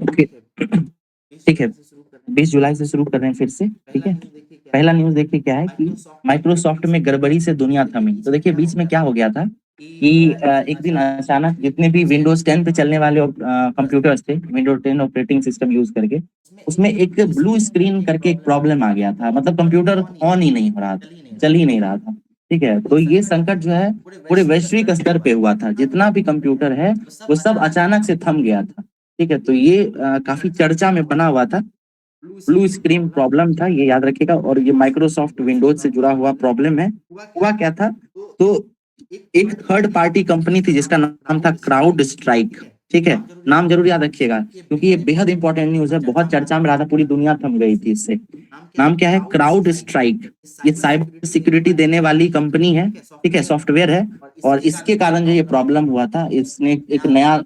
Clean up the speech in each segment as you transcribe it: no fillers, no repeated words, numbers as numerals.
Okay. ठीक है, 20 जुलाई से शुरू कर रहे हैं फिर से, ठीक है। पहला न्यूज़ देखिए क्या है कि माइक्रोसॉफ्ट में गड़बड़ी से दुनिया थमी। तो देखिए बीच में क्या हो गया था कि एक दिन अचानक जितने भी विंडोज़ 10 पे चलने वाले कंप्यूटर्स थे, विंडोज़ 10 ऑपरेटिंग सिस्टम यूज़ करके, उसमें एक ब्लू स्क्रीन करके एक प्रॉब्लम आ गया था। मतलब कंप्यूटर ऑन ही नहीं हो रहा था, चल ही नहीं रहा था, ठीक है। तो ये संकट जो है पूरे वैश्विक स्तर पे हुआ था। जितना भी कंप्यूटर है, वो सब अचानक से थम गया था। ठीक है, तो ये काफ़ी चर्चा में बना हुआ था। ब्लू स्क्रीन प्रॉब्लम था, ये याद रखिएगा। और ये माइक्रोसॉफ्ट विंडोज से जुड़ा हुआ प्रॉब्लम है। हुआ क्या था, तो एक थर्ड पार्टी कंपनी थी जिसका नाम था क्राउड स्ट्राइक। ठीक है, नाम जरूर याद रखिएगा क्योंकि ये बेहद इंपॉर्टेंट न्यूज़ है। बहुत चर्चा में रहा था, पूरी दुनिया थम गई थी इससे। नाम क्या है? Crowd strike. ये साइबर सिक्योरिटी देने वाली कंपनी है, ठीक है, सॉफ्टवेयर है। और इसके कारण जो ये प्रॉब्लम हुआ था, इसने एक नया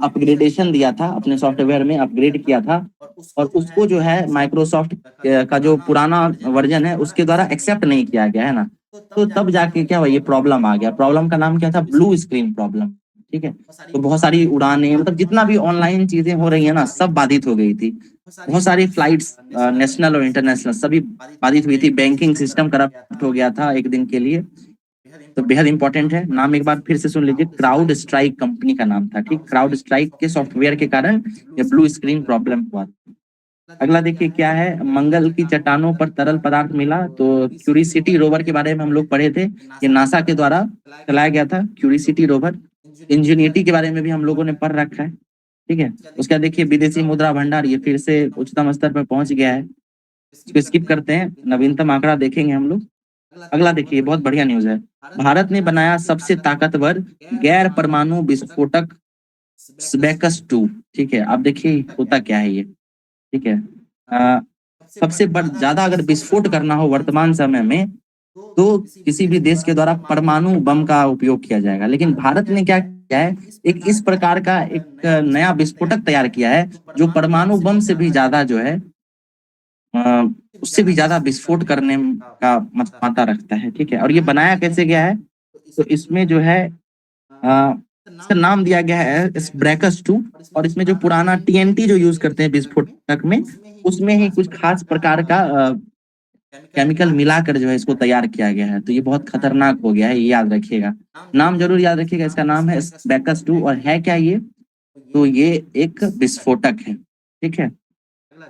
अपग्रेडेशन दिया था, अपने सॉफ्टवेयर में अपग्रेड किया था। और उसको जो है माइक्रोसॉफ्ट का जो पुराना वर्जन है उसके द्वारा एक्सेप्ट नहीं किया गया है ना। तो तब जाके क्या हुआ, ये प्रॉब्लम आ गया। प्रॉब्लम का नाम क्या था? Blue screen problem. ठीक है, तो बहुत सारी उड़ानें, मतलब जितना भी ऑनलाइन चीजें हो रही है ना, सब बाधित हो गई थी। बहुत सारी फ्लाइट्स, नेशनल और इंटरनेशनल, सभी बाधित हुई थी। बैंकिंग सिस्टम करप्ट हो गया था एक दिन के लिए। तो बेहद इंपॉर्टेंट है। नाम एक बार फिर से सुन लीजिए, क्राउड स्ट्राइक कंपनी का नाम था। ठीक, क्राउड स्ट्राइक के सॉफ्टवेयर के कारण ये ब्लू स्क्रीन प्रॉब्लम हुआ। अगला देखिए क्या है, मंगल की चट्टानों पर तरल पदार्थ मिला। तो क्यूरिसिटी रोवर के बारे में हम लोग पढ़े थे, ये नासा के द्वारा चलाया गया था क्यूरिसिटी रोवर। इंजीनियरिटी के बारे में भी हम लोगों ने पढ़ रखा है, ठीक है। उसके बाद देखिए विदेशी मुद्रा भंडार, ये फिर से उच्चतम स्तर पर पहुंच गया है। इसको स्किप करते हैं, नवीनतम आंकड़ा देखेंगे हम लोग। अगला देखिए, बहुत बढ़िया न्यूज है। भारत ने बनाया सबसे ताकतवर गैर परमाणु विस्फोटक स्बैकस 2। ठीक है, अब देखिए होता क्या है ये। ठीक है, अ, सबसे बड़ ज्यादा अगर विस्फोट करना हो वर्तमान समय में, तो किसी भी देश के द्वारा परमाणु बम का उपयोग किया जाएगा। लेकिन भारत ने क्या किया है, एक इस प्रकार का एक नया विस्फोटक तैयार किया है जो परमाणु बम से भी ज्यादा जो है, अ, उससे भी ज्यादा विस्फोट करने का क्षमता रखता है। ठीक है, और ये बनाया कैसे गया है, तो इसमें जो है इसका नाम दिया गया है स्ब्रैकस 2। और इसमें जो पुराना टीएनटी जो यूज करते हैं विस्फोटक में, उसमें ही कुछ खास प्रकार का केमिकल मिलाकर जो है इसको तैयार किया गया है। तो ये बहुत खतरनाक हो गया है, ये याद रखिएगा। नाम जरूर याद रखिएगा, इसका नाम है स्ब्रैकस 2। और है क्या ये, तो ये एक विस्फोटक है। ठीक है,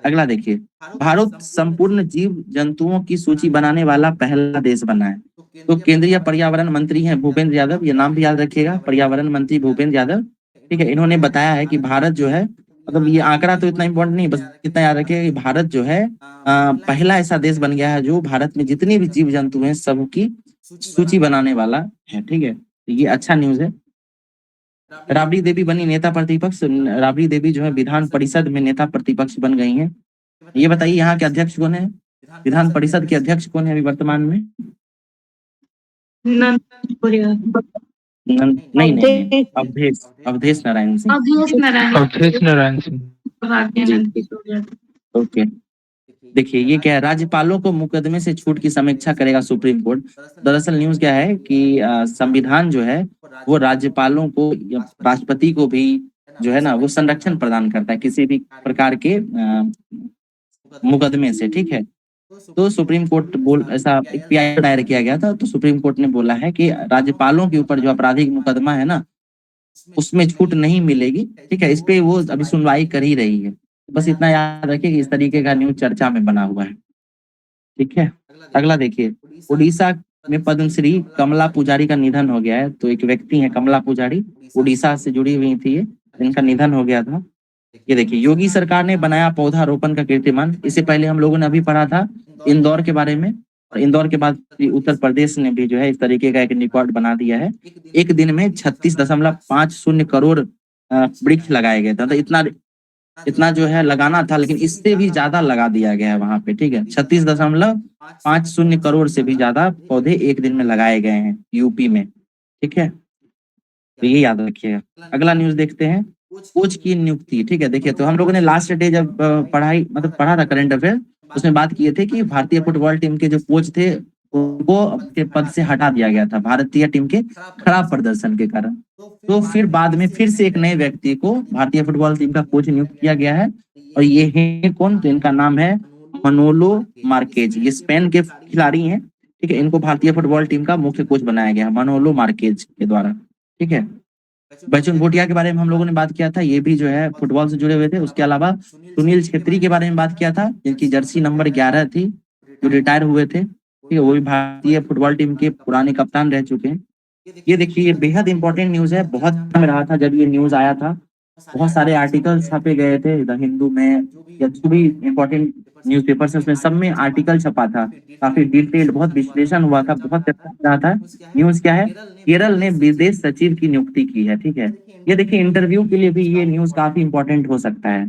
अगला देखिए, भारत संपूर्ण जीव जंतुओं की सूची बनाने वाला पहला देश बना है। तो केंद्रीय पर्यावरण मंत्री हैं भूपेंद्र यादव, ये नाम भी याद रखिएगा, पर्यावरण मंत्री भूपेंद्र यादव। ठीक है, इन्होंने बताया है कि भारत जो है, मतलब ये आंकड़ा तो इतना इम्पोर्टेंट नहीं, बस इतना याद रखिएगा कि भारत जो है पहला ऐसा देश बन गया है जो भारत में जितने भी जीव जंतु हैं सबकी सूची बनाने वाला है। ठीक है, तो ये अच्छा न्यूज है। राबड़ी देवी बनी नेता प्रतिपक्ष। राबड़ी देवी जो है विधान परिषद में नेता प्रतिपक्ष बन गई हैं। ये बताइए यहाँ के अध्यक्ष कौन है, विधान परिषद के अध्यक्ष कौन है अभी वर्तमान में? नहीं नहीं नहीं, अवधेश अवधेश नारायण सिंह। अवधेश नारायण सिंह। जी, ओके। देखिए ये क्या है, राज्यपालों को मुकदमे से छूट की समीक्षा करेगा सुप्रीम कोर्ट। दरअसल न्यूज क्या है कि संविधान जो है वो राज्यपालों को या राष्ट्रपति को भी जो है ना, वो संरक्षण प्रदान करता है किसी भी प्रकार के मुकदमे से। ठीक है, तो सुप्रीम कोर्ट बोल ऐसा एक पीआई दायर किया गया था, तो सुप्रीम कोर्ट ने बोला है कि राज्यपालों के ऊपर जो आपराधिक मुकदमा है ना, उसमें छूट नहीं मिलेगी। ठीक है, इस पे वो अभी सुनवाई कर ही रही है। बस इतना याद रखिए कि इस तरीके का न्यूज चर्चा में बना हुआ है। ठीक है, अगला देखिए, उड़ीसा में पद्मश्री कमला पुजारी का निधन हो गया है। तो एक व्यक्ति है कमला पुजारी, उड़ीसा से जुड़ी हुई थी ये, इनका निधन हो गया था। ये देखिए, योगी सरकार ने बनाया पौधारोपण का कीर्तिमान। इससे पहले हम लोगों ने अभी पढ़ा था इंदौर के बारे में। और इंदौर के बाद उत्तर प्रदेश ने भी जो है इस तरीके का एक रिकॉर्ड बना दिया है। एक दिन में 36.50 करोड़ वृक्ष लगाए गए थे। तो इतना इतना जो है लगाना था, लेकिन इससे भी ज्यादा लगा दिया गया है वहां पे। ठीक है, 36.50 करोड़ से भी ज्यादा पौधे एक दिन में लगाए गए हैं यूपी में। ठीक है, तो ये याद रखिएगा। अगला न्यूज देखते हैं, कोच की नियुक्ति। ठीक है, देखिए तो हम लोगों ने लास्ट डे जब पढ़ाई मतलब पढ़ा था करंट अफेयर, उसमें बात किए थे कि भारतीय फुटबॉल टीम के जो कोच थे उनको अपने पद से हटा दिया गया था भारतीय टीम के खराब प्रदर्शन के कारण। तो फिर बाद में फिर से एक नए व्यक्ति को भारतीय फुटबॉल टीम का कोच नियुक्त किया गया है और ये है कौन? तो इनका नाम है मनोलो मार्केज। ये स्पेन के खिलाड़ी हैं, ठीक है। इनको भारतीय फुटबॉल टीम का मुख्य कोच बनाया गया है मनोलो मार्केज के द्वारा, ठीक है। बचन भूटिया के बारे में हम लोगों ने बात किया था, ये भी जो है फुटबॉल से जुड़े हुए थे। उसके अलावा सुनील छेत्री के बारे में बात किया था, जिनकी जर्सी नंबर 11 थी, जो रिटायर हुए थे, ठीक है। वो भी भारतीय फुटबॉल टीम के पुराने कप्तान रह चुके हैं। ये देखिए, ये बेहद इंपॉर्टेंट न्यूज है। बहुत में रहा था जब ये न्यूज आया था, बहुत सारे आर्टिकल छापे गए थे द हिंदू में या जो भी इम्पोर्टेंट न्यूज़पेपर्स है उसमें, सब में आर्टिकल छपा था। काफी डिटेल्ड, बहुत विश्लेषण हुआ था, बहुत चर्चा हो रहा था। न्यूज क्या है? केरल ने विदेश सचिव की नियुक्ति की है, ठीक है। ये देखिए, इंटरव्यू के लिए भी ये न्यूज काफी इंपॉर्टेंट हो सकता है।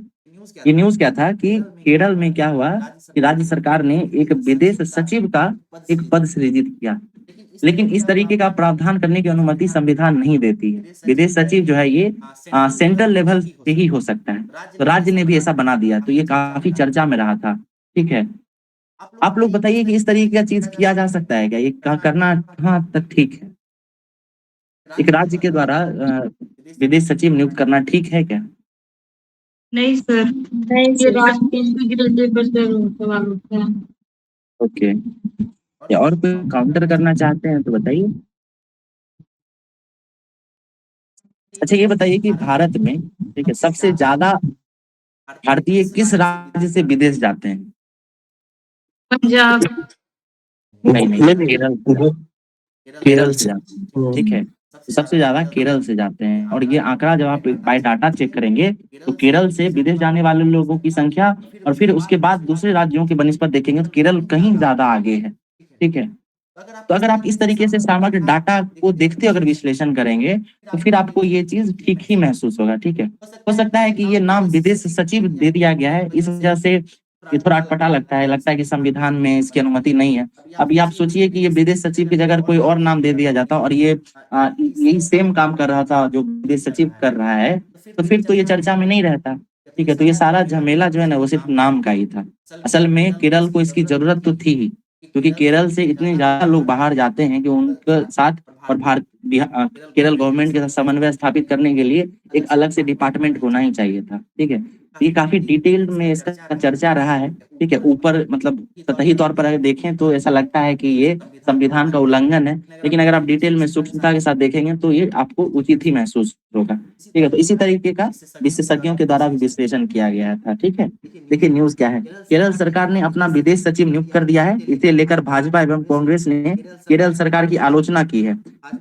ये न्यूज क्या था कि केरल में क्या हुआ कि राज्य सरकार ने एक विदेश सचिव का एक पद सृजित किया, लेकिन इस तरीके का प्रावधान करने की अनुमति संविधान नहीं देती है। विदेश सचिव जो है ये सेंट्रल लेवल पे ही हो सकता है, तो राज्य ने भी ऐसा बना दिया, तो ये काफी चर्चा में रहा था, ठीक है। आप लोग बताइए कि इस तरीके का चीज किया जा सकता है क्या? ये करना कहाँ तक ठीक है? एक राज्य के द्वारा विदेश सचिव नियुक्त करना ठीक है क्या? नहीं सर, नहीं ये सर। राष्ट्रीय लेवल पर सवाल उठता है। ओके, या और कोई काउंटर करना चाहते हैं तो बताइए। अच्छा, ये बताइए कि भारत में, ठीक है, सबसे ज्यादा भारतीय किस राज्य से विदेश जाते हैं? पंजाब। नहीं, केरल। केरल से जाते हैं, ठीक है। तो सबसे ज्यादा केरल से जाते हैं, और ये आंकड़ा जब आप बाय डाटा चेक करेंगे तो केरल से विदेश जाने वाले लोगों की संख्या और फिर उसके बाद दूसरे राज्यों के बनिस्पत देखेंगे तो केरल कहीं ज्यादा आगे है, ठीक है। तो अगर आप इस तरीके से समग्र डाटा को देखते अगर विश्लेषण करेंगे तो फिर आपको ये चीज ठीक ही महसूस होगा, ठीक है। हो सकता है कि ये नाम विदेश सचिव दे दिया गया है, इस वजह से ये थोड़ा अटपटा लगता है कि संविधान में इसकी अनुमति नहीं है। अभी आप सोचिए कि ये विदेश सचिव की जगह कोई और नाम दे दिया जाता और ये यही सेम काम कर रहा था जो विदेश सचिव कर रहा है, तो फिर तो ये चर्चा में नहीं रहता, ठीक है। तो ये सारा झमेला जो है ना वो सिर्फ नाम का ही था। असल में केरल को इसकी जरूरत तो थी ही, क्योंकि केरल से इतने ज्यादा लोग बाहर जाते हैं कि उनके साथ और केरल गवर्नमेंट के साथ समन्वय स्थापित करने के लिए एक अलग से डिपार्टमेंट होना ही चाहिए था, ठीक है। ये काफी डिटेल्ड में इसका चर्चा रहा है, ठीक है। ऊपर मतलब सतही तौर पर अगर देखें तो ऐसा लगता है कि ये संविधान का उल्लंघन है, लेकिन अगर आप डिटेल में सूक्ष्मता के साथ देखेंगे तो ये आपको उचित ही महसूस होगा, ठीक है। तो इसी तरीके का विशेषज्ञों के द्वारा भी विश्लेषण किया गया था, ठीक है। देखिए न्यूज क्या है, केरल सरकार ने अपना विदेश सचिव नियुक्त कर दिया है। इसे लेकर भाजपा एवं कांग्रेस ने केरल सरकार की आलोचना की है।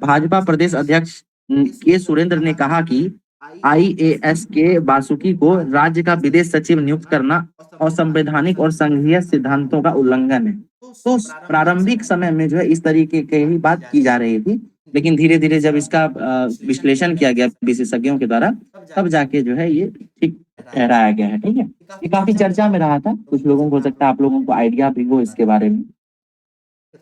भाजपा प्रदेश अध्यक्ष के सुरेंद्र ने कहा कि आईएएस के वासुकी को राज्य का विदेश सचिव नियुक्त करना असंवैधानिक और संघीय सिद्धांतों का उल्लंघन है। तो प्रारंभिक समय में जो है इस तरीके की ही बात की जा रही थी, लेकिन धीरे धीरे जब इसका विश्लेषण किया गया विशेषज्ञों के द्वारा, तब जाके जो है ये ठीक ठहराया गया है, ठीक है। ये काफी चर्चा में रहा था, कुछ लोगों को हो सकता है आप लोगों को आइडिया भी हो इसके बारे में,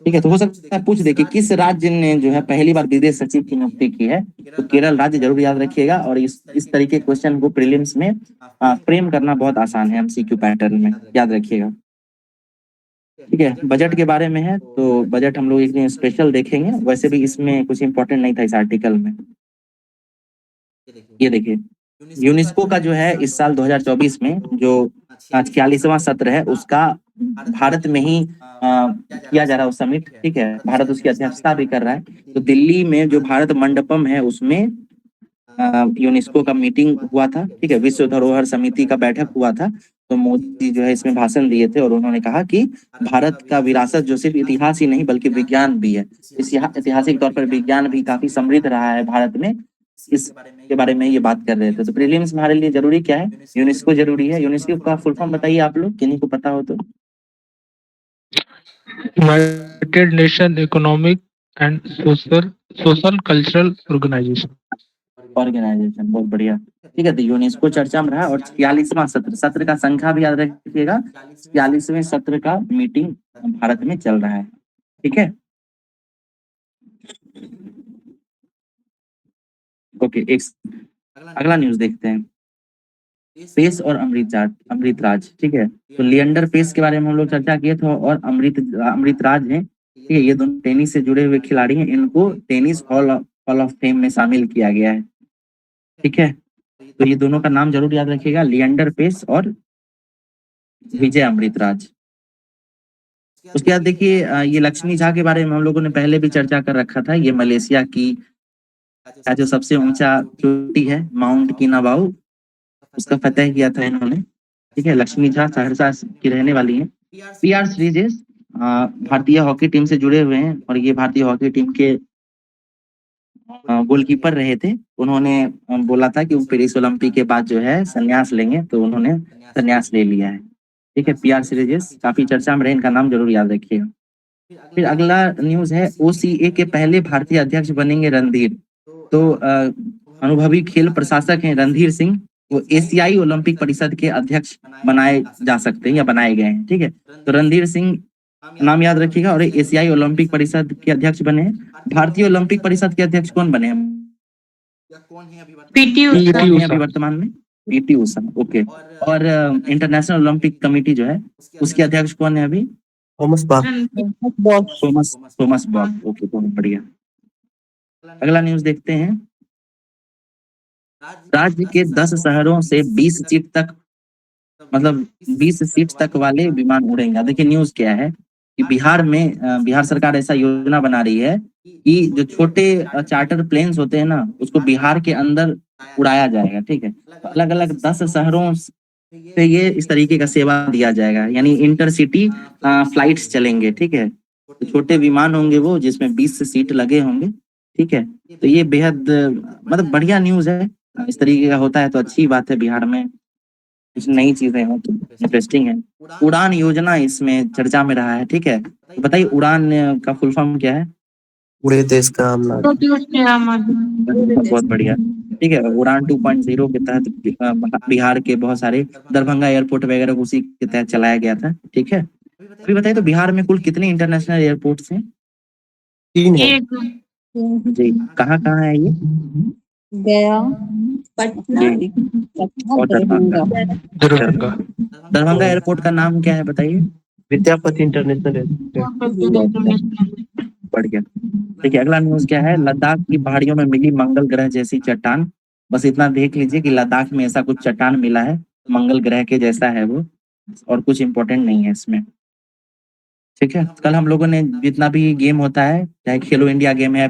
ठीक है। तो हो सकता है पूछ दे कि किस राज्य ने जो है पहली बार विदेश सचिव की नियुक्ति की है, तो केरल राज्य जरूर याद रखिएगा। और इस तरीके के क्वेश्चन को प्रीलिम्स में फ्रेम करना बहुत आसान है, एमसीक्यू पैटर्न में, याद रखिएगा, ठीक है। बजट के बारे में है तो बजट हम लोग एक दिन स्पेशल देखेंगे, वैसे भी इसमें कुछ इंपॉर्टेंट नहीं था इस आर्टिकल में। ये देखिए, यूनेस्को का जो है इस साल 2024 में जो 46वां सत्र है उसका भारत में ही किया जा रहा है समिट, ठीक है। भारत उसकी अध्यक्षता भी कर रहा है। तो दिल्ली में जो भारत मंडपम है उसमें यूनेस्को का मीटिंग हुआ था, ठीक है। विश्व धरोहर समिति का बैठक हुआ था। तो मोदी जो है इसमें भाषण दिए थे और उन्होंने कहा कि भारत का विरासत जो सिर्फ इतिहास ही नहीं बल्कि विज्ञान भी है। ऐतिहासिक तौर पर विज्ञान भी काफी समृद्ध रहा है भारत में, इसके बारे में ये बात कर रहे थे। तो प्रीलिम्स हमारे लिए जरूरी क्या है? यूनेस्को जरूरी है। यूनेस्को का फुल फॉर्म बताइए आप लोग, किन्हीं को पता हो तो। United Nation Economic and Social Cultural Organisation. बहुत बढ़िया, ठीक है। तो यूनेस्को चर्चा में रहा और 46वां सत्र का संख्या भी याद रखिएगा। 46वें सत्र का मीटिंग भारत में चल रहा है, ठीक है। ओके, एक अगला न्यूज देखते हैं। पेस और अमृत राज, ठीक है। तो लिएंडर पेस के बारे में हम लोग चर्चा किए थे और अमृत राज हैं, ठीक है, ये दोनों टेनिस से जुड़े हुए खिलाड़ी हैं, इनको टेनिस हॉल ऑफ फेम में शामिल किया गया है। ठीक है, तो ये दोनों का नाम जरूर याद रखिएगा, लिएंडर पेस और विजय अमृतराज। उसके बाद देखिए ये लक्ष्मी झा के बारे में हम लोगों ने पहले भी चर्चा कर रखा था। ये मलेशिया की का जो सबसे ऊंचा चोटी है माउंट किनाबाऊ, उसका फतह किया था इन्होंने। ठीक है, लक्ष्मी झा सहरसा की रहने वाली हैं। पीआर श्रीजेश भारतीय हॉकी टीम से जुड़े हुए हैं और ये भारतीय हॉकी टीम के गोलकीपर रहे थे। उन्होंने बोला था कि वो पेरिस ओलंपिक के बाद जो है संन्यास लेंगे, तो उन्होंने संन्यास ले लिया है। ठीक है, पीआर श्रीजेश काफी चर्चा में रहे, इनका नाम जरूर याद रखिएगा। फिर अगला न्यूज है, ओसीए के पहले भारतीय अध्यक्ष बनेंगे रणधीर। तो अनुभवी खेल प्रशासक हैं रणधीर सिंह, वो एशियाई ओलंपिक परिषद के अध्यक्ष बनाए जा सकते हैं या बनाए गए हैं। ठीक है, तो रणधीर सिंह नाम याद रखिएगा और एशियाई ओलंपिक परिषद के अध्यक्ष बने हैं। भारतीय ओलंपिक परिषद के अध्यक्ष कौन बने हैं? पीटी कौन उषा। है अभी वर्तमान में? पीटी उषा। ओके, और इंटरनेशनल ओलंपिक कमेटी जो है उसके अध्यक्ष कौन है अभी? Thomas Bach. थॉमस बॉक। ओके, बहुत बढ़िया। अगला न्यूज देखते हैं, राज्य के 10 शहरों से 20 सीट तक, मतलब 20 सीट तक वाले विमान उड़ेंगे। देखिए न्यूज क्या है कि बिहार में बिहार सरकार ऐसा योजना बना रही है कि जो छोटे चार्टर प्लेन्स होते हैं ना, उसको बिहार के अंदर उड़ाया जाएगा। ठीक है, अलग अलग 10 शहरों से ये इस तरीके का सेवा दिया जाएगा, यानी इंटरसिटी फ्लाइट्स चलेंगे। ठीक है, तो छोटे विमान होंगे वो, जिसमें 20 सीट लगे होंगे। ठीक है, तो ये बेहद मतलब बढ़िया न्यूज है। इस तरीके का होता है तो अच्छी बात है, बिहार में कुछ नई चीजें हो तो इंटरेस्टिंग है। उड़ान योजना इसमें चर्चा में रहा है। ठीक है, तो बताइए उड़ान का फुल फॉर्म क्या है? पूरे देश का आम नागरिक। बहुत बढ़िया। ठीक है, उड़ान 2.0 के तहत बिहार के बहुत सारे दरभंगा एयरपोर्ट वगैरह उसी के तहत चलाया गया था। ठीक है, अभी बताइए तो बिहार में कुल कितने इंटरनेशनल एयरपोर्ट्स हैं? 3 है। एक जी, कहाँ कहाँ है ये? गया, पटना जी, और दरभंगा। दरभंगा। दरभंगा एयरपोर्ट का नाम क्या है बताइए? Vidyapati international airport. बढ़िया। देखिए अगला न्यूज क्या है, लद्दाख की पहाड़ियों में मिली मंगल ग्रह जैसी चट्टान। बस इतना देख लीजिए कि लद्दाख में ऐसा कुछ चट्टान मिला है, मंगल ग्रह के जैसा है वो, और कुछ इंपॉर्टेंट नहीं है इसमें। ठीक है, कल हम लोगों ने जितना भी गेम होता है, चाहे खेलो इंडिया गेम है,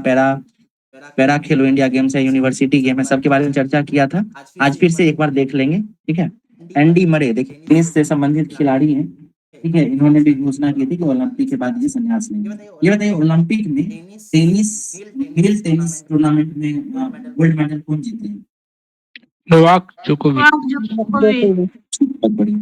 पैरा खेलो इंडिया गेम्स है, यूनिवर्सिटी गेम है, सबके बारे में चर्चा किया था। आज फिर से एक बार देख लेंगे। ठीक है, एंडी मरे देखिए टेनिस से संबंधित खिलाड़ी हैं। ठीक है, इन्होंने भी घोषणा की थी कि ओलंपिक के बाद ये संन्यास लेंगे। ये बताइए ओलंपिक में मेल टेनिस टूर्नामेंट में गोल्ड मेडल कौन जीते हैं? नोवाक जोकोविच। बहुत बढ़िया।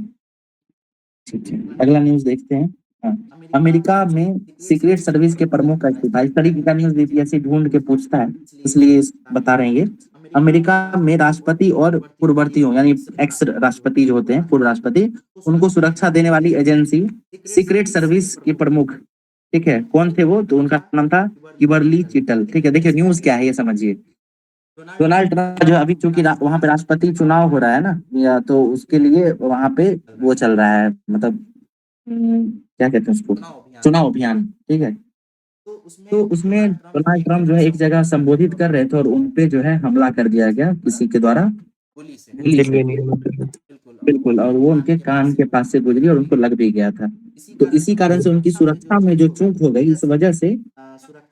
ठीक है, अगला न्यूज देखते हैं। हाँ, अमेरिका में सीक्रेट सर्विस के प्रमुख का इस्तीफा। इस तरीके का न्यूज बीपीएससी ढूंढ के पूछता है, इसलिए बता रहे हैं ये। अमेरिका में राष्ट्रपति और पूर्ववर्तियों यानी एक्स राष्ट्रपति जो होते हैं, पूर्व राष्ट्रपति, उनको सुरक्षा देने वाली एजेंसी सीक्रेट सर्विस के प्रमुख, ठीक है, कौन थे वो? तो उनका नाम था किबर्ली चिटल। ठीक है, देखिए न्यूज क्या है ये समझिए। डोनाल्ड ट्रम्प जो अभी चूंकि वहां पे राष्ट्रपति चुनाव हो रहा है ना, या तो उसके लिए वहां पे वो चल रहा है, मतलब क्या कहते हैं उसको, चुनाव अभियान। ठीक है, तो उसमें डोनाल्ड ट्रम्प जो है एक जगह संबोधित कर रहे थे और उनपे जो है हमला कर दिया गया किसी के द्वारा गोली से। बिल्कुल, और वो उनके कान के पास से गुजरी और उनको लग भी गया था। तो इसी कारण से उनकी सुरक्षा में जो चूक हो गई, इस वजह से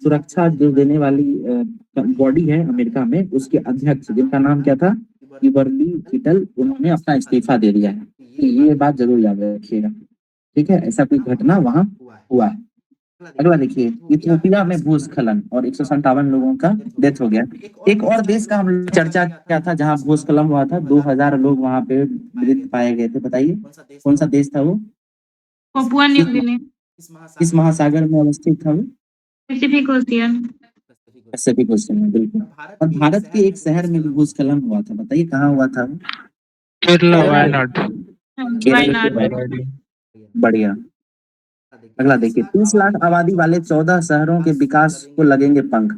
सुरक्षा जो देने वाली बॉडी है अमेरिका में, उसके अध्यक्ष जिनका नाम क्या था, किबर्ली चिटल, उन्होंने अपना इस्तीफा दे दिया है। तो ये बात जरूर याद रखिएगा। ठीक है, ऐसा कोई घटना वहां हुआ है। अगला देखिए, इथियोपिया में भूस्खलन और 157 लोगों का डेथ हो गया। एक और देश का हम लोग चर्चा किया था जहां भूस्खलन हुआ था, 2000 लोग वहां पे मृत पाए गए थे। बताइए कौन सा देश था वो? Papua New Guinea. किस महासागर में अवस्थित था वो? Pacific ocean. पैसिफिक ओशन में, बिल्कुल। और भारत के एक शहर में भी भूस्खलन हुआ था, बताइए कहाँ हुआ था वो? केरला वायनाड। वायनाड। बढ़िया। अगला देखिए, 30 लाख आबादी वाले 14 शहरों के विकास को लगेंगे पंख।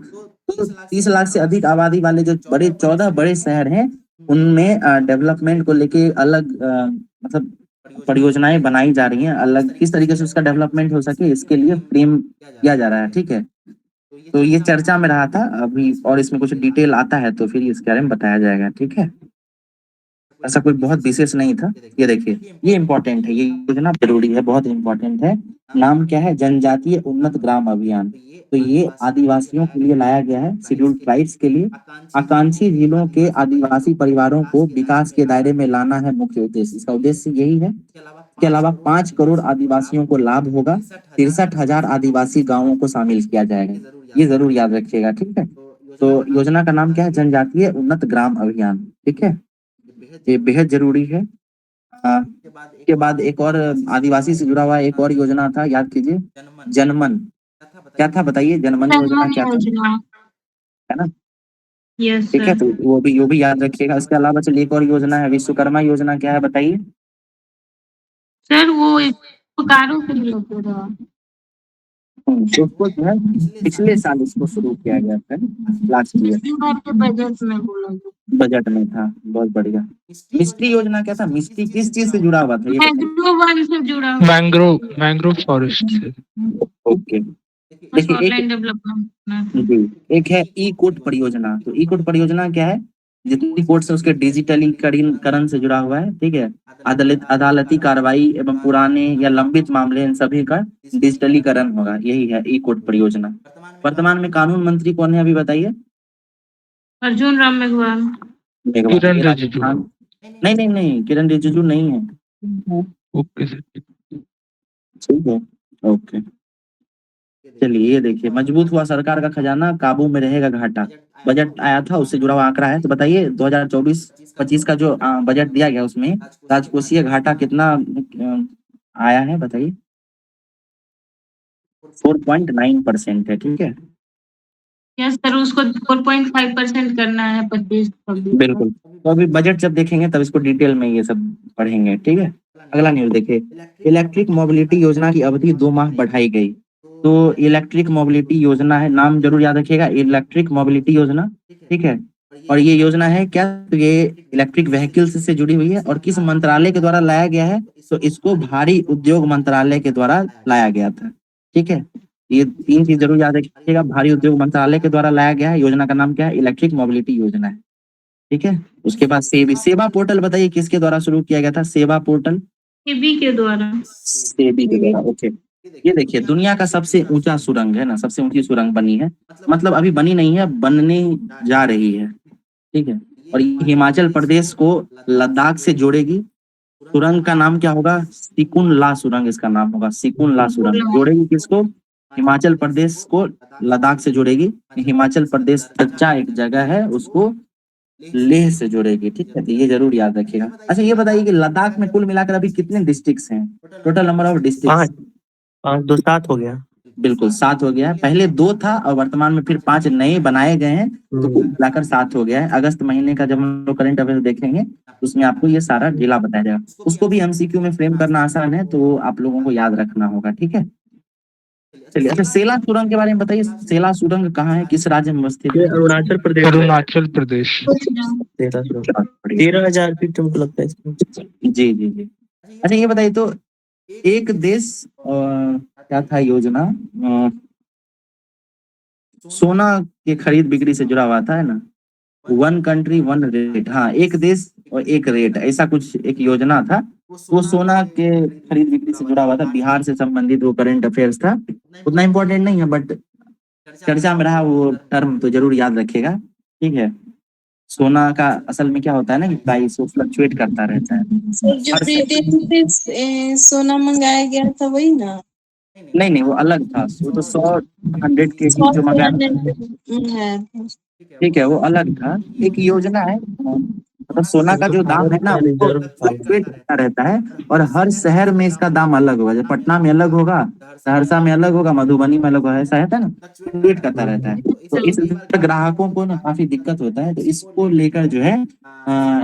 तो 30 लाख से अधिक आबादी वाले जो 14 बड़े शहर हैं, उनमें डेवलपमेंट को लेके अलग मतलब परियोजनाएं बनाई जा रही हैं, अलग किस तरीके से उसका डेवलपमेंट हो सके इसके लिए फ्रेम किया जा रहा है, ठीक है। तो ये चर्चा में रहा था अभी, और इसमें कुछ डिटेल आता है तो फिर इसके बारे में बताया जाएगा, ठीक है। ऐसा कोई बहुत विशेष नहीं था। ये देखिए, ये इम्पोर्टेंट है, ये योजना जरूरी है, बहुत इम्पोर्टेंट है। नाम क्या है? जनजातीय उन्नत ग्राम अभियान। तो ये आदिवासियों के लिए लाया गया है, शेड्यूल्ड ट्राइब्स के लिए। आकांक्षी जिलों के आदिवासी परिवारों को विकास के दायरे में लाना है मुख्य उद्देश्य। इसका उद्देश्य यही है। इसके अलावा 5 करोड़ आदिवासियों को लाभ होगा। 63,000 आदिवासी गांवों को शामिल किया जाएगा। ये जरूर याद रखिएगा, ठीक है। तो योजना का नाम क्या है? जनजातीय उन्नत ग्राम अभियान, ठीक है। ये बेहद जरूरी है। इसके बाद एक और आदिवासी से जुड़ा हुआ एक और योजना था, याद कीजिए, जनमन। क्या था बताइए? जनमन योजना क्या था, है ना? यस ठीक है, सर। तो वो भी याद रखिएगा। इसके अलावा चलिए एक और योजना है, विश्वकर्मा योजना। क्या है बताइए? सर वो पुकारों के लिए होते रहा। तो उसको जो है पिछले साल इसको शुरू किया गया था, लास्ट ईयर पिछली बार के बजट में बोला गया। बजट में था। बहुत बढ़िया। मिस्ट्री योजना क्या था? मिस्ट्री किस चीज से जुड़ा हुआ था ये बताइए? मैंग्रोव वन से जुड़ा हुआ मैंग्रोव फॉरेस्ट से। ओके, देखिए शॉर्टलाइन डेवलपमेंट। जी, एक है ई कोर्ट परियोजना। तो ई कोर्ट परियोजना क्या है? जितनी कोर्ट है उसके डिजिटलीकरण से जुड़ा हुआ है, ठीक है। अदालती कार्रवाई एवं पुराने या लंबित मामले, इन सभी का डिजिटलीकरण होगा, यही है ई कोर्ट परियोजना। वर्तमान में कानून मंत्री कौन है अभी बताइए? अर्जुन राम मेघवाल। किरण रिजिजू। नहीं नहीं नहीं, किरण रिजिजू नहीं है। Okay sir. ठीक है, ओके। चलिए ये देखिए, मजबूत हुआ सरकार का खजाना, काबू में रहेगा घाटा। बजट आया था, उससे जुड़ा हुआ आंकड़ा है। तो बताइए 2024-25 का जो बजट दिया गया उसमें राजकोषीय घाटा कितना आया है बताइए? 4.9% है, ठीक है। यस सर, उसको 4.5% करना है 25-26। बिल्कुल। तो अभी बजट जब देखेंगे तब इसको डिटेल में ये सब पढ़ेंगे, ठीक है। अगला न्यूज देखिए, इलेक्ट्रिक मोबिलिटी योजना की अवधि 2 माह बढ़ाई गई। तो इलेक्ट्रिक मोबिलिटी योजना है, नाम जरूर याद रखिएगा, इलेक्ट्रिक मोबिलिटी योजना, ठीक है। और ये योजना है क्या? तो ये इलेक्ट्रिक व्हीकल्स से जुड़ी हुई है। और किस मंत्रालय के द्वारा लाया गया है? तो इसको भारी उद्योग मंत्रालय के द्वारा लाया गया था, ठीक है। ये 3 चीज जरूर याद रखिएगा। भारी उद्योग मंत्रालय के द्वारा लाया गया है। योजना का नाम क्या है? इलेक्ट्रिक मोबिलिटी योजना है, ठीक है। उसके बाद सेवा पोर्टल बताइए किसके द्वारा शुरू किया गया था? सेवा पोर्टल सेबी के द्वारा। सेबी के द्वारा, ओके। ये देखिए, दुनिया का सबसे ऊंचा सुरंग है ना, सबसे ऊंची सुरंग बनी है, मतलब अभी बनी नहीं है, बनने जा रही है, ठीक है। और ये हिमाचल प्रदेश को लद्दाख से जोड़ेगी। सुरंग का नाम क्या होगा? सिकुन ला सुरंग इसका नाम होगा। सिकुन ला सुरंग जोड़ेगी किसको? हिमाचल प्रदेश को लद्दाख से जोड़ेगी। हिमाचल प्रदेश सच्चा एक जगह है, उसको लेह से जोड़ेगी, ठीक है। तो ये जरूर याद रखिएगा। अच्छा ये बताइए कि लद्दाख में कुल मिलाकर अभी कितने डिस्ट्रिक्ट्स हैं? Total number of districts? 5 2 7 हो गया। बिल्कुल 7 हो गया है। पहले 2 था और वर्तमान में फिर 5 नए बनाए गए हैं, तो कुल मिलाकर 7 हो गया है। अगस्त महीने का जब हम लोग करंट अफेयर देखेंगे उसमें आपको ये सारा जिला बताया जाएगा। उसको भी एमसीक्यू में फ्रेम करना आसान है, तो आप लोगों को याद रखना होगा, ठीक है। चलिए, अच्छा सेला सुरंग के बारे में बताइए। सेला सुरंग कहाँ है, किस राज्य में स्थित ये है? अरुणाचल प्रदेश। अरुणाचल प्रदेश। 13,000 फीट तुमको लगता है इसमें? जी जी जी। अच्छा ये बताइए तो एक देश क्या था योजना? सोना के खरीद बिक्री से जुड़ा हुआ था, है ना? 1 कंट्री 1 रेट। हाँ, एक देश और एक रेट, ऐसा कुछ एक योजना था। वो सोना के खरीद बिक्री से जुड़ा हुआ था, बिहार से संबंधित वो करंट अफेयर्स था। उतना इम्पोर्टेंट नहीं है, बट चर्चा में रहा वो टर्म, तो जरूर याद रखिएगा, ठीक है। सोना का असल में क्या होता है ना कि प्राइस वो फ्लक्चुएट करता रहता है। सर जो ब्रिटेन से सोना मंगाया गया था वही ना? नहीं नहीं, वो अलग था। वो तो 100-100 के जी जो मंगाया था, मंगाया था। ठीक है, वो अलग था। एक योजना है, मतलब सोना का जो दाम है ना वो फ्लक्चुएट करता रहता है। और हर शहर में इसका दाम अलग होगा। जैसे पटना में अलग होगा, सहरसा में अलग होगा, मधुबनी में अलग होगा, ऐसा है ना, फ्लक्चुएट करता रहता है। तो इस ग्राहकों को ना काफी दिक्कत होता है। तो इसको लेकर जो है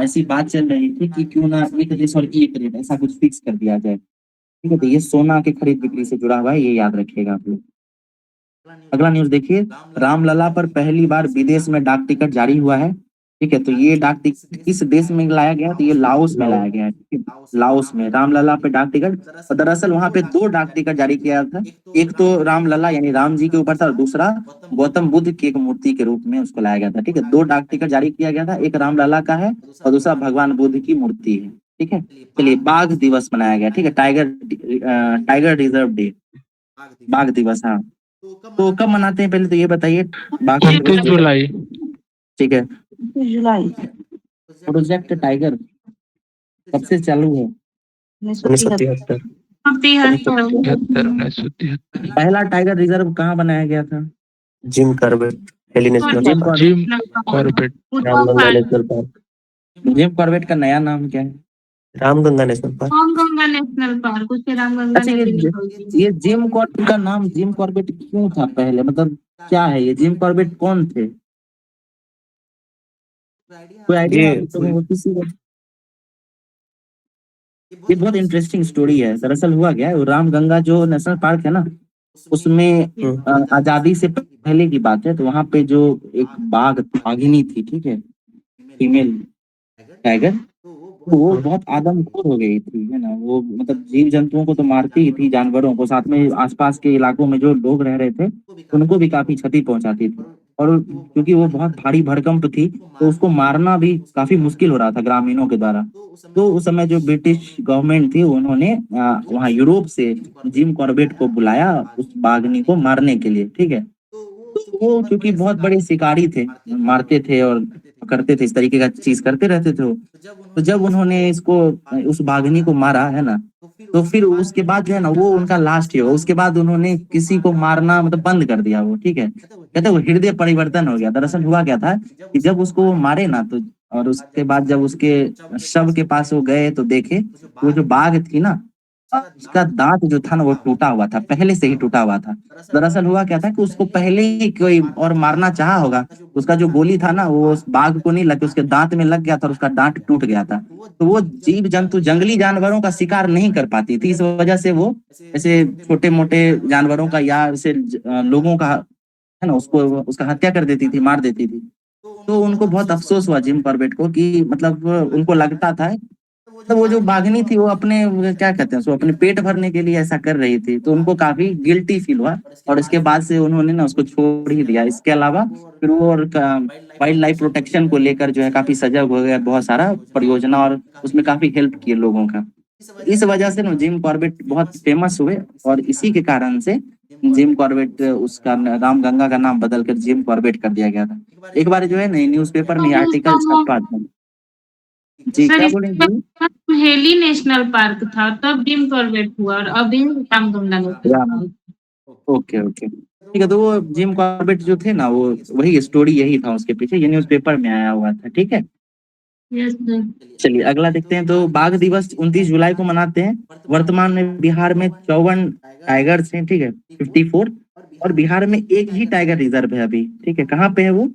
ऐसी बात चल रही थी कि क्यों ना एक देश और एक रेट ऐसा कुछ फिक्स कर दिया जाए, ठीक है। तो ये सोना के खरीद बिक्री से जुड़ा हुआ है, ये याद रखिएगा आप लोग। अगला न्यूज देखिए, रामलला पर पहली बार विदेश में डाक टिकट जारी हुआ है। ठीक है। तो ये डाक टिकट किस देश में लाया गया? तो ये लाओस में लाया गया है, ठीक है? लाओस में रामलला पे डाक टिकट। और दरअसल वहां पे 2 डाक टिकट जारी किया था। एक तो रामलला यानी राम जी के ऊपर था, और दूसरा गौतम बुद्ध की एक मूर्ति के रूप में उसको लाया गया था, ठीक है। 2 डाक टिकट जारी किया गया था, एक रामलला का है और दूसरा भगवान बुद्ध की मूर्ति है, ठीक है। चलिए, बाघ दिवस मनाया गया, ठीक है। टाइगर रिजर्व डे, बाघ दिवस, हाँ। तो कब मनाते हैं, पहले तो ये बताइए बाघ दिवस 29 जुलाई। ठीक है। जुलाई प्रोजेक्ट टाइगर कब से चालू है? 1973। 1973। पहला टाइगर रिजर्व कहाँ बनाया गया था? Jim Corbett heli national gym park. Jim Corbett. Ramganga national park. Jim Corbett का नया नाम क्या है? Ramganga national park. Ramganga national park, उसे रामगंगा अच्छा, नदी भी बोलते हैं। ये जिम कॉर्बेट का नाम जिम कॉर्बेट क्यों था पहले, मतलब क्या है ये? जिम कॉर्बेट कौन थे? कोई आइडिया ये तो किसी को? ये बहुत इंटरेस्टिंग स्टोरी है। दरअसल हुआ क्या है, वो रामगंगा जो नेशनल पार्क है ना, उसमें आजादी से पहले की बात है। तो वहां पे जो एक बाघिनी थी, ठीक है, फीमेल टाइगर, तो वो बहुत आदमखोर हो गई थी, है ना। वो मतलब जीव जंतुओं को तो मारती ही थी, जानवरों को, साथ में आसपास के इलाकों में जो लोग रह रहे थे उनको भी काफी क्षति पहुंचाती थी। और क्योंकि वो बहुत भारी भरकम थी, तो उसको मारना भी काफी मुश्किल हो रहा था ग्रामीणों के द्वारा। तो उस समय जो ब्रिटिश गवर्नमेंट थी, उन्होंने वहाँ यूरोप से जिम कॉर्बेट को बुलाया उस बाघिनी को मारने के लिए, ठीक है। तो वो क्योंकि बहुत बड़े शिकारी थे, मारते थे और करते थे, इस तरीके का चीज करते रहते थे वो। तो जब उन्होंने इसको उस बाघिनी को मारा, है ना, तो फिर उसके बाद जो है ना, वो उनका लास्ट ही हुआ। उसके बाद उन्होंने किसी को मारना मतलब बंद कर दिया वो, ठीक है। कहते वो हृदय परिवर्तन हो गया। दरअसल हुआ क्या था कि जब उसको वो मारे ना, तो और उसके बाद जब उसके शव के पास वो गए तो देखे वो जो बाघ थी ना, उसका दांत जो था ना वो टूटा हुआ था, पहले से ही टूटा हुआ था। दरअसल हुआ क्या था कि उसको पहले ही कोई और मारना चाहा होगा। उसका जो गोली था ना, वो उस बाघ को नहीं लग, उसके दांत में लग गया था और उसका दांत टूट गया था। तो वो जीव जंतु जंगली जानवरों का शिकार नहीं कर पाती थी, इस वजह से वो ऐसे छोटे मोटे जानवरों का या ऐसे लोगों का, है ना, उसको उसका हत्या कर देती थी, मार देती थी। तो उनको बहुत अफसोस हुआ जिम कॉर्बेट को कि मतलब उनको लगता था, तो वो जो बाघिनी थी वो अपने वो क्या कहते हैं, उसको अपने पेट भरने के लिए ऐसा कर रही थी। तो उनको काफी गिल्टी फील हुआ और इसके बाद से उन्होंने ना उसको छोड़ ही दिया। इसके अलावा फिर वो और वाइल्ड लाइफ प्रोटेक्शन को लेकर जो है काफी सजग हो गया, बहुत सारा परियोजना, और उसमें काफी हेल्प किए लोगों का। इस वजह से ना जिम कॉर्बेट बहुत फेमस हुए, और इसी के कारण से जिम कॉर्बेट उसका रामगंगा का नाम बदल कर जिम कॉर्बेट कर दिया गया था। एक बार जो है ना न्यूज़पेपर में तो आर्टिकल छपा था। जी, सर, क्या इसका बोलेंगे? हेली नेशनल पार्क था, तब जिम कॉर्बेट हुआ, और अभी Ramganga national park. Okay okay, ठीक है। तो वो जिम कॉर्बेट जो थे ना, वो वही स्टोरी यही था उसके पीछे, ये न्यूज़पेपर में आया हुआ था, ठीक है। Yes sir. चलिए अगला देखते हैं। तो बाघ दिवस 29 जुलाई को मनाते हैं। वर्तमान में बिहार में 54 टाइगर्स हैं, ठीक है, 54। और बिहार में एक ही टाइगर रिजर्व है अभी, ठीक है। कहाँ पे है वो?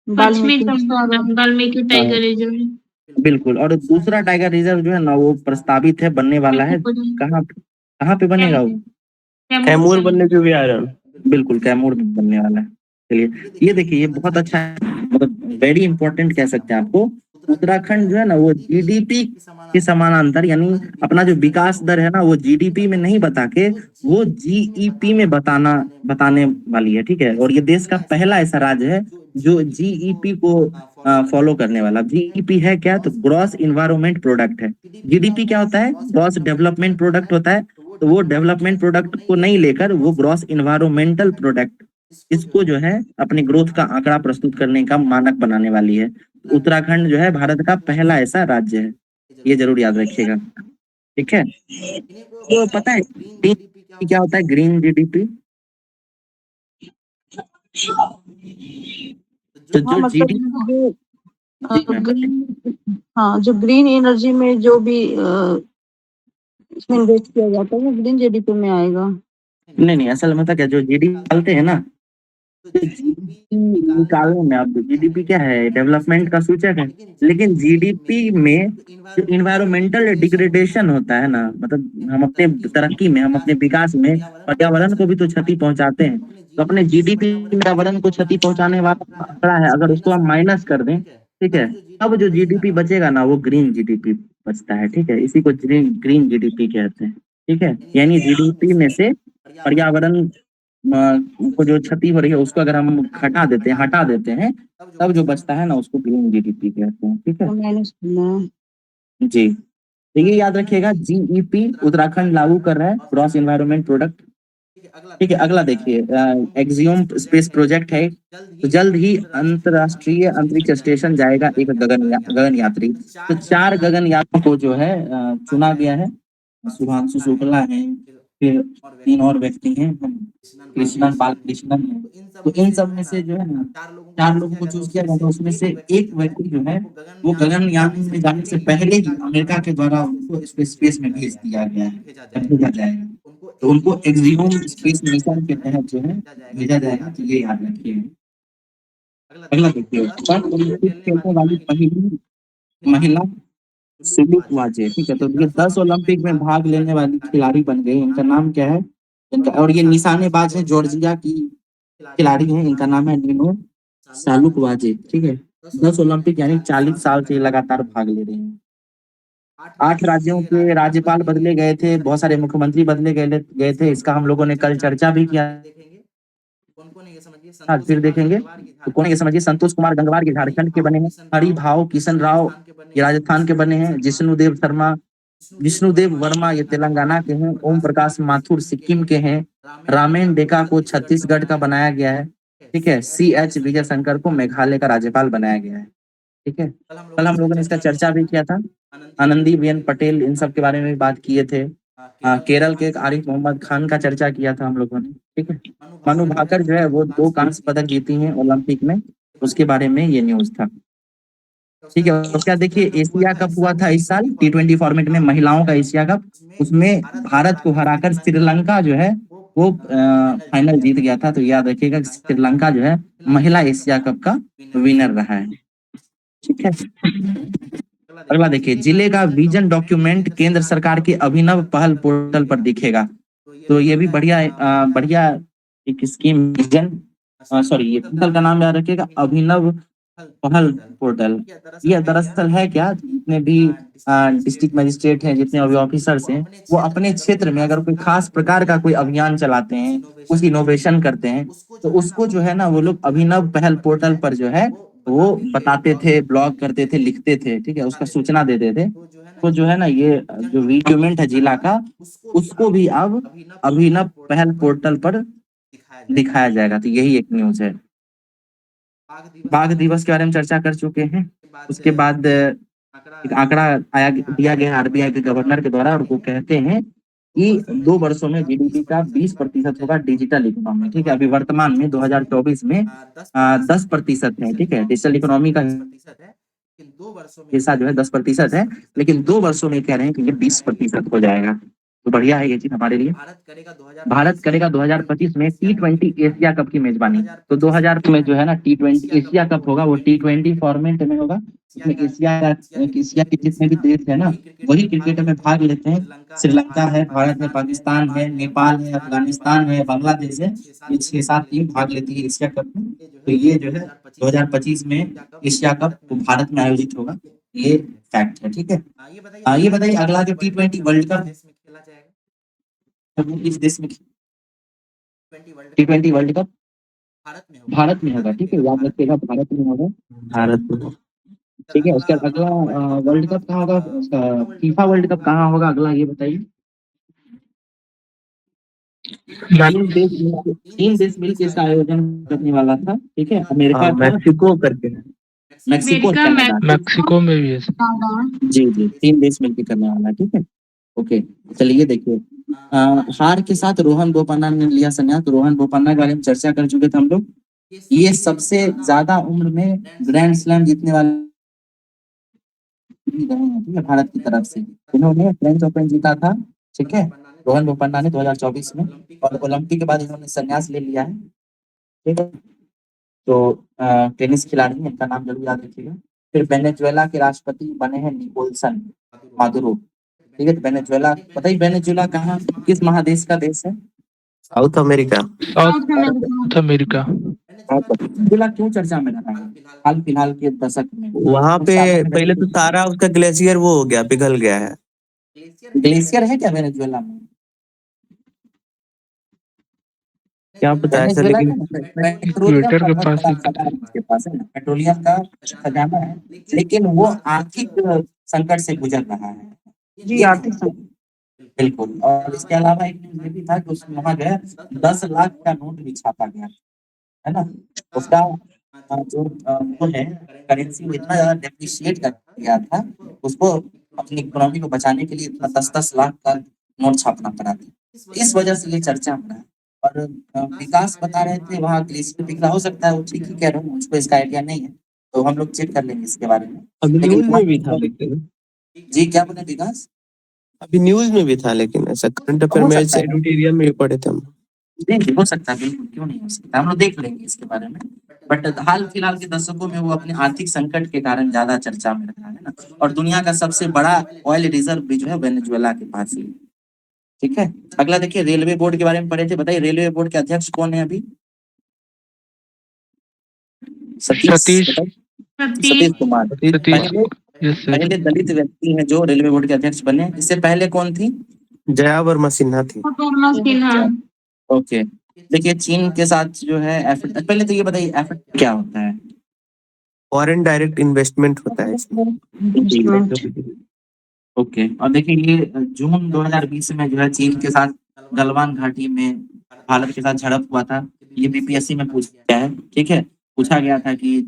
पश्चिमी चंपारण वाल्मीकि टाइगर रिजर्व। बिल्कुल। और दूसरा टाइगर रिजर्व जो है ना, वो प्रस्तावित है, बनने वाला है। कहाँ कहाँ पे बनेगा वो? कैमूर बनने के भी आ रहा है। बिल्कुल, कैमूर में बनने वाला है। चलिए, ये देखिए, ये बहुत अच्छा है, मतलब वेरी इंपॉर्टेंट कह सकते हैं आपको। उत्तराखंड जो है ना, वो जीडीपी के समानांतर, यानी अपना जो विकास दर है ना, वो जीडीपी में नहीं बता के वो जीईपी में बताने वाली है, ठीक है। और ये देश का पहला ऐसा राज्य है जो जीईपी को फॉलो करने वाला। जीईपी है क्या? तो ग्रॉस इन्वायरमेंट प्रोडक्ट है। जीडीपी क्या होता है? ग्रॉस डेवलपमेंट प्रोडक्ट होता है। तो वो डेवलपमेंट प्रोडक्ट को नहीं लेकर वो ग्रॉस इन्वायरमेंटल प्रोडक्ट, इसको जो है अपने ग्रोथ का आंकड़ा प्रस्तुत करने का मानक बनाने वाली है। उत्तराखंड जो है भारत का पहला ऐसा राज्य है, ये जरूर याद रखिएगा, ठीक है। तो पता है GDP क्या होता है? Green GDP. तो हाँ, जो मतलब जीडीपी, जो ग्रीन, हाँ, जो ग्रीन एनर्जी में जो भी इसमें इन्वेस्ट किया जाता है वो ग्रीन जीडीपी में आएगा। नहीं असल में था क्या, जो जीडीपी डालते हैं ना, तो जीडीपी जीडीपी निकालने में, अब जीडीपी क्या है, डेवलपमेंट का सूचक है, लेकिन जीडीपी में जो इन्वायरमेंटल डिग्रेडेशन होता है ना, मतलब हम अपने तरक्की में, हम अपने विकास में पर्यावरण को भी तो क्षति पहुंचाते हैं। तो अपने जीडीपी पर्यावरण को क्षति पहुंचाने वाला आंकड़ा है, अगर उसको हम माइनस कर दें, ठीक है, तब जो जीडीपी बचेगा ना वो ग्रीन जीडीपी बचता है। ठीक है, इसी को ग्रीन जीडीपी कहते हैं। ठीक है, यानी जीडीपी में से पर्यावरण को जो क्षति हो रही है उसको अगर हम हटा देते हैं, तब जो बचता है ना उसको ग्रीन जीडीपी कहते हैं। ठीक है माइनस करना है। जी, तो ये याद रखिएगा, जीईपी उत्तराखंड लागू कर रहा है, ग्रॉस एनवायरनमेंट प्रोडक्ट। ठीक है, अगला देखिए, एक्सियोम स्पेस प्रोजेक्ट है, तो जल्द ही अंतरराष्ट्रीय अंतरिक्ष स्टेशन जाएगा एक गगन यात्री। तो 4 गगन यात्रियों को जो है चुना गया है, सुधांशु शुक्ला है, फिर 3 और व्यक्ति हैं, कृष्णन बालकृष्णन है। तो इन सब में से जो है ना 4 लोगों को चूज किया गया, तो उसमें से एक व्यक्ति जो है वो गगनयान में जाने से पहले ही अमेरिका के द्वारा उनको स्पेस में भेज दिया गया है, भेजा जाएगा। तो उनको एक्सियोम स्पेस मिशन के तहत जो है भेजा जाएगा। तो ये याद रखिए। अगला देखिए, ओलंपिक खेलने वाली पहली महिला सुलूक वाजे। ठीक है, तो ये 10 ओलंपिक में भाग लेने वाली खिलाड़ी बन गई। इनका नाम क्या है, इनका, और ये निशानेबाज है, जॉर्जिया की खिलाड़ी है, इनका नाम है नीनो सालुक वाजे। ठीक है, 10 ओलंपिक यानी 40 साल से लगातार भाग ले रही हैं। 8 राज्यों के राज्यपाल बदले गए थे, बहुत सारे मुख्यमंत्री बदले गए थे, इसका हम लोगों ने कल चर्चा भी किया। आज फिर देखेंगे, तो कौन है ये समझिए, संतोष कुमार गंगवार ये झारखंड के बने हैं, हरिभाव किशन राव ये राजस्थान के बने हैं, विष्णुदेव वर्मा ये तेलंगाना के हैं, ओम प्रकाश माथुर सिक्किम के हैं, रामेन डेका को छत्तीसगढ़ का बनाया गया है। ठीक है, CH विजय शंकर को मेघालय का राज्यपाल बनाया गया है। ठीक है, कल हम लोगों ने इसका चर्चा भी किया था, आनंदीबेन पटेल, इन सब के बारे में भी बात किए थे। केरल के एक आरिफ मोहम्मद खान का चर्चा किया था हम लोगों ने। ठीक है, मनु भाकर जो है वो 2 कांस्य पदक जीती हैं ओलंपिक में, उसके बारे में ये न्यूज था। ठीक है, और क्या देखिए, एशिया कप हुआ था इस साल T20 फॉर्मेट में, महिलाओं का एशिया कप, उसमें भारत को हराकर श्रीलंका जो है वो फाइनल जीत गया था। तो याद रखिएगा, श्रीलंका जो है महिला एशिया कप का विनर रहा है। ठीक है, अगला देखिए, जिले का विजन डॉक्यूमेंट केंद्र सरकार के अभिनव पहल पोर्टल पर दिखेगा। तो ये भी बढ़िया एक स्कीम, विजन, सॉरी, ये पोर्टल का नाम याद रखिएगा, अभिनव पहल पोर्टल। ये दरअसल है क्या, जितने भी डिस्ट्रिक्ट मजिस्ट्रेट हैं, जितने भी ऑफिसर्स हैं, वो अपने क्षेत्र में अगर कोई खास प्रकार का कोई अभियान चलाते हैं, कुछ इनोवेशन करते हैं, तो उसको जो है ना वो लोग अभिनव पहल पोर्टल पर जो है वो बताते थे, ब्लॉग करते थे, लिखते थे। ठीक है, उसका सूचना देते थे। तो जो है ना ये जो डॉक्यूमेंट है जिला का, उसको भी अब अभिनव पहल पोर्टल पर दिखाया जाएगा। तो यही एक न्यूज है। बाघ दिवस के बारे में चर्चा कर चुके हैं। उसके बाद एक आंकड़ा दिया गया RBI के गवर्नर के द्वारा, और वो कहते हैं कि 2 वर्षों में जीडीपी का 20% होगा डिजिटल इकोनॉमी। ठीक है, अभी वर्तमान में 2024 में 10% है। ठीक है, डिजिटल इकोनॉमी का हिस्सा जो है 10% है, लेकिन 2 वर्षों में कह रहे हैं कि ये 20% हो जाएगा। तो बढ़िया है ये चीज हमारे लिए। भारत करेगा 2025 में T20 एशिया कप की मेजबानी। तो 2000 में जो है ना T20 एशिया कप होगा, वो T20 फॉर्मेट में होगा। इसमें एशिया के जितने भी देश है ना, वही क्रिकेट में भाग लेते हैं। श्रीलंका है, भारत है, पाकिस्तान है, नेपाल है, अफगानिस्तान है, बांग्लादेश है, ये 6-7 टीम भाग लेती है एशिया कप में। तो ये जो है 2025 में एशिया कप भारत में आयोजित होगा, ये फैक्ट है। ठीक है, ये बताइए अगला जो T20 वर्ल्ड कप इस देश में, T20 वर्ल्ड कप भारत में होगा। ठीक है, याद रखिएगा, भारत में होगा, भारत में। ठीक है, उसके बाद अगला वर्ल्ड कप कहाँ होगा, फीफा वर्ल्ड कप कहाँ होगा अगला, ये बताइए। 3 देश मिलकर इसका आयोजन करने वाला था। ठीक है, अमेरिका, मैक्सिको करके, मैक्सिको, मैक्सिको में भी है। जी 3 देश मिलकर करने वाला है। ठीक है, ओके, चलिए देखिए, हार के साथ रोहन बोपन्ना ने लिया संन्यास। तो रोहन बोपन्ना के बारे में चर्चा कर चुके थे हम लोग। ये सबसे ज्यादा उम्र में ग्रैंड स्लैम जीतने वाले हैं भारत की तरफ से। इन्होंने फ्रेंच ओपन जीता था। ठीक है, रोहन बोपन्ना ने 2024 में, और ओलंपिक के बाद इन्होंने संन्यास ले लिया है। ठीक है, तो टेनिस खिलाड़ी हैं, इनका नाम जरूर याद रखिएगा। फिर वेनेजुएला के राष्ट्रपति बने हैं निकोलसन मादुरो। ठीक है, तो वेनेजुएला, पता ही वेनेजुएला कहाँ, किस महादेश का देश है? South America. South America. South America. Venezuela क्यों चर्चा में रहा है हाल फिलहाल के दशक में? वहां कुछ पे सालों में पहले तो सारा उसका ग्लेशियर वो हो गया, पिघल गया है। ग्लेशियर है क्या वेनेजुएला में? क्या पता ऐसा, वेनेजुएला लेकिन का पेट्रोलियम इक्वेटर का के बहुत पास बड़ा ही तो खजाना उसके पास है, पेट्रोलियम का खजाना है, लेकिन वो आर्थिक संकट से गुजर रहा है। जी आर्थिक संकट। बिल्कुल। और इसके अलावा एक न्यूज ये भी था कि उसमें वहां गया 10 लाख का नोट भी छापा गया, है ना? उसका जो वो है करेंसी, वो इतना ज्यादा डेप्रिशिएट कर गया था, उसको अपनी इकोनॉमी को बचाने के लिए इतना 10-10 लाख का नोट छापना पड़ा था। इस वजह से ये चर्चा में रहा। और विकास बता रहे थे वहाँ ग्लेशियर पिघला, हो सकता है, वो ठीक ही कह रहे हो, मुझको इसका आइडिया नहीं है, तो हम लोग चेक कर लेंगे इसके बारे में। अभी लेकिन न्यूज में भी था, लेकिन जी क्या बोले विकास? अभी न्यूज में भी था, लेकिन ऐसा करंट अफेयर हो में सकता है, एडिटोरियल में भी पढ़े थे हम। नहीं हो सकता है, बिल्कुल क्यों नहीं हो सकता, हम लोग देख लेंगे इसके बारे में। बट हाल फिलहाल के दशकों में वो अपने आर्थिक संकट के कारण ज्यादा चर्चा में रहा है ना। और दुनिया का सबसे बड़ा ऑयल रिजर्व भी जो है वेनेजुएला के पास ही है। ठीक है, अगला देखिए, रेलवे बोर्ड के बारे में पढ़े थे, बताइए रेलवे बोर्ड के अध्यक्ष कौन है अभी? सतीश। बताइए। सतीश। सतीश कुमार। सतीश। पहले यस सर। पहले दलित व्यक्ति हैं जो रेलवे बोर्ड के अध्यक्ष बने, इससे पहले कौन थी? जया वर्मा सिन्हा थी। अपूर्णा सिन्हा। ओके। देखिए चीन के साथ जो है पहले तो ये बताइए एफएट क्या होता है? फॉरेन डायरेक्ट इन्वेस्टमेंट होता है इसमें। इन्वेस्टमेंट। ओके। और देखिए ये जून 2020 में जो है चीन के साथ गलवान घाटी में भारत के साथ झड़प हुआ था। ये बीपीएससी में पूछा गया है, ठीक है, पूछा गया था कि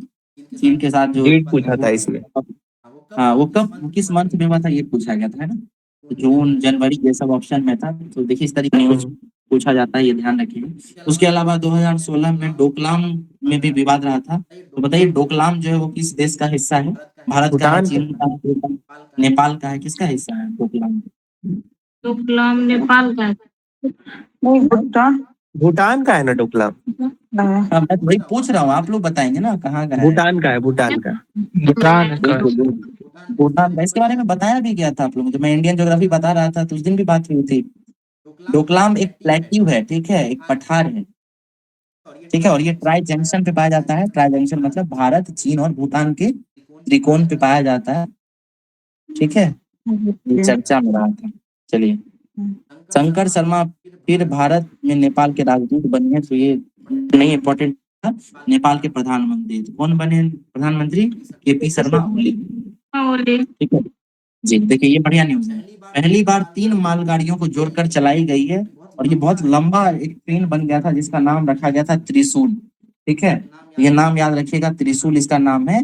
चीन के साथ जो डेट पूछा था इसमें। हाँ वो कब किस मंथ में हुआ था ये पूछा गया था, है ना? जून जनवरी ये सब ऑप्शन में था। तो देखिए इस तरीके न्यूज पूछा जाता है, ये ध्यान रखिए। उसके अलावा 2016 में डोकलाम में भी विवाद रहा था। तो बताइए डोकलाम जो है वो किस देश का हिस्सा है? भारत का है, भूटान चीन का है, नेपाल का है, किसका हिस्सा है डोकलाम? डोकलाम नेपाल का। नहीं भूटान। भूटान का है ना डोकलाम? हाँ मैं तो वही पूछ रहा हूँ, आप लोग बताएंगे ना कहाँ का है। भूटान का है, भूटान का। भूटान का। भूटान का, इसके बारे में बताया भी गया था आप लोगों को, मैं इंडियन ज्योग्राफी बता रहा था तो उस दिन भी बात हुई थी। डोकलाम एक प्लेट्यू है, ठीक है, एक पठार है, ठीक है, और ये ट्राई जंक्शन पे पाया जाता है। ट्राई जंक्शन मतलब भारत, चीन और भूटान के त्रिकोण पे पाया जाता है, ठीक है। ये चर्चा में रहा था। चलिए, शंकर शर्मा फिर भारत में नेपाल के राजदूत बने हैं, तो ये नहीं इम्पोर्टेंट था। नेपाल के प्रधानमंत्री तो कौन बने हैं प्रधानमंत्री? केपी शर्मा ओली, ठीक है जी। देखिए ये बढ़िया न्यूज है, पहली बार 3 मालगाड़ियों को जोड़कर चलाई गई है, और ये बहुत लंबा एक ट्रेन बन गया था जिसका नाम रखा गया था त्रिशूल, ठीक है। ये नाम याद रखिएगा, त्रिशूल इसका नाम है।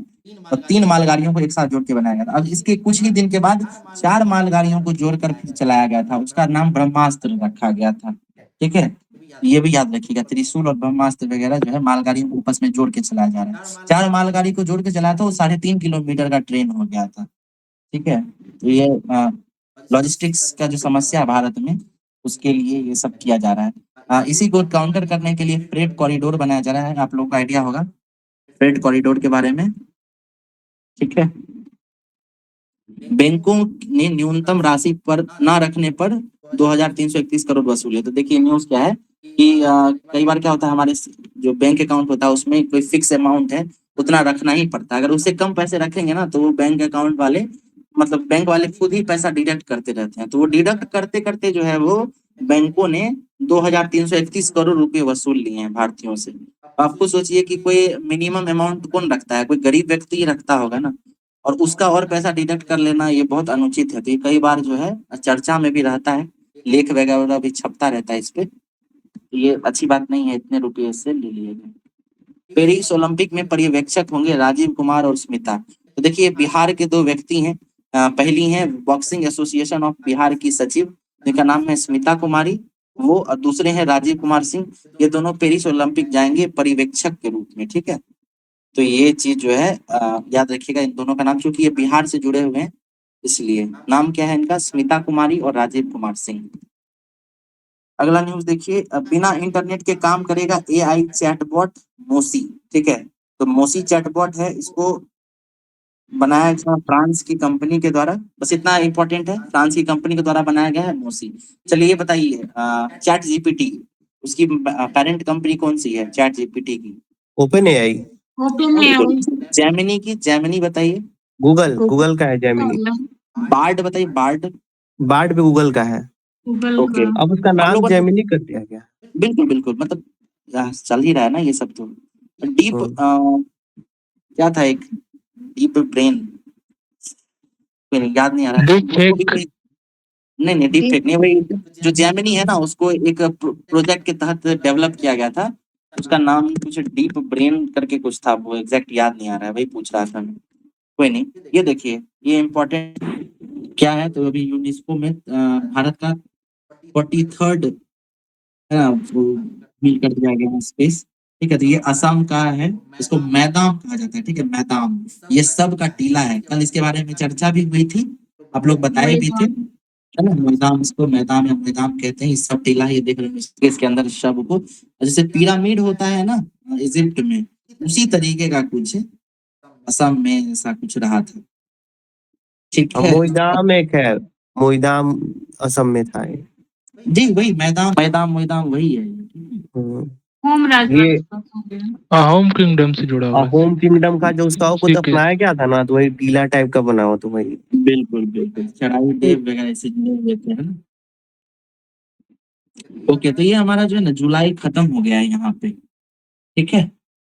और 3 मालगाड़ियों को एक साथ जोड़ के बनाया गया था। अब इसके कुछ ही दिन के बाद 4 मालगाड़ियों को जोड़कर फिर चलाया गया था, उसका नाम ब्रह्मास्त्र रखा गया था, ठीक है। ये भी याद रखिएगा, त्रिशूल और ब्रह्मास्त्र वगैरह जो है मालगाड़ियों को आपस में जोड़ के चलाया जा रहा है। 4 मालगाड़ी को जोड़ के चलाया था, वो 3.5 किलोमीटर का ट्रेन हो गया था, ठीक है। तो ये लॉजिस्टिक्स का जो समस्या है भारत में, उसके लिए ये सब किया जा रहा है। इसी को काउंटर करने के लिए फ्रेट कॉरिडोर बनाया जा रहा है, आप लोगों को आइडिया होगा फ्रेट कॉरिडोर के बारे में, ठीक है। बैंकों ने न्यूनतम राशि पर ना रखने पर 2331 करोड़ वसूले। तो देखिए न्यूज क्या है कि कई बार क्या होता है, हमारे जो बैंक अकाउंट होता है उसमें कोई फिक्स अमाउंट है, उतना रखना ही पड़ता है। अगर उससे कम पैसे रखेंगे ना तो वो बैंक अकाउंट वाले, मतलब बैंक वाले खुद ही पैसा डिडक्ट करते रहते हैं। तो वो डिडक्ट करते करते जो है वो बैंकों ने 2331 करोड़ रुपए वसूल लिए हैं भारतीयों से। आपको सोचिए कि कोई मिनिमम अमाउंट कौन रखता है, कोई गरीब व्यक्ति ही रखता होगा ना, और उसका और पैसा डिडक्ट कर लेना ये बहुत अनुचित है। तो ये कई बार जो है चर्चा में भी रहता है, लेख वगैरह भी छपता रहता है इस पे। तो ये अच्छी बात नहीं है, इतने रुपये से ले लिए गए। पेरिस ओलंपिक में पर्यवेक्षक होंगे राजीव कुमार और स्मिता। तो देखिए बिहार के 2 व्यक्ति हैं, पहली हैं बॉक्सिंग एसोसिएशन ऑफ बिहार की सचिव, जिनका नाम है स्मिता कुमारी, वो, और दूसरे हैं राजीव कुमार सिंह। ये दोनों पेरिस ओलंपिक जाएंगे पर्यवेक्षक के रूप में, ठीक है। तो ये चीज जो है याद रखिएगा इन दोनों का नाम, क्योंकि ये बिहार से जुड़े हुए हैं, इसलिए नाम क्या है इनका, स्मिता कुमारी और राजीव कुमार सिंह। अगला न्यूज देखिए, बिना इंटरनेट के काम करेगा एआई चैटबॉट मोसी। ठीक है, तो मोसी चैटबॉट है, इसको बनाया गया फ्रांस की कंपनी के द्वारा। बस इतना इंपॉर्टेंट है, फ्रांस की कंपनी के द्वारा बनाया गया है मोसी। चलिए ये बताइए, चैट जीपीटी उसकी पेरेंट कंपनी कौन सी है चैट जीपीटी की? ओपन एआई, ओपन है जेमिनी की, जेमिनी बताइए। गूगल, गूगल का है जेमिनी। बार्ड बताइए, बार्ड। बार्ड भी गूगल का है। गूगल ओके, का अब उसका आप नाम लोग जेमिनी कर दिया गया। बिल्कुल बिल्कुल, मतलब चल ही रहा है ना ये सब। तो डीप क्या था, एक डीप ब्रेन, याद नहीं आ रहा है। Deep fake. उसको भी नहीं डीप फेक नहीं, वही जो जेमिनी है ना, उसको एक प्रोजेक्ट के तहत डेवलप किया गया था। उसका नाम कुछ डीप ब्रेन करके कुछ था, वो एग्जैक्ट याद नहीं आ रहा है, वही पूछ रहा था मैं। कोई नहीं, ये देखिए ये इम्पोर्टेंट क्या है। तो अभी यूनेस्को में भारत का 43rd है ना, वो मिल कर दिया गया स्पेस। ठीक है, तो ये असम का है, इसको मैदाम कहा जाता है। ठीक है, मैदाम ये सब का टीला है। कल इसके बारे में चर्चा भी हुई थी, आप लोग बताए भी थे, है ना। मैदाम, इसको मैदाम या मैदाम कहते हैं, ये सब टीला है। ये देख रहे हैं स्पेस के अंदर सब को, जैसे पिरामिड होता है ना इजिप्ट में, उसी तरीके का कुछ असम में ऐसा कुछ रहा था। ठीक है मोइदाम एक है, मोइदाम असम में था ये। जी, वही मैदाम मैदाम मैदाम वही है। हम्म। होम ये होम किंगडम से जुड़ा हुआ है। होम किंगडम का जो उसका वो ठीक है। दफनाया गया था ना, तो वही टीला टाइप का बना हुआ, तो वही। बिल्कुल बिल्कुल, चढ़ाई देव वगैरह से जुड़े हुए थे, है ना। ओके, तो ये हमारा जो है ना जुलाई खत्म हो गया है यहाँ पे। ठीक है,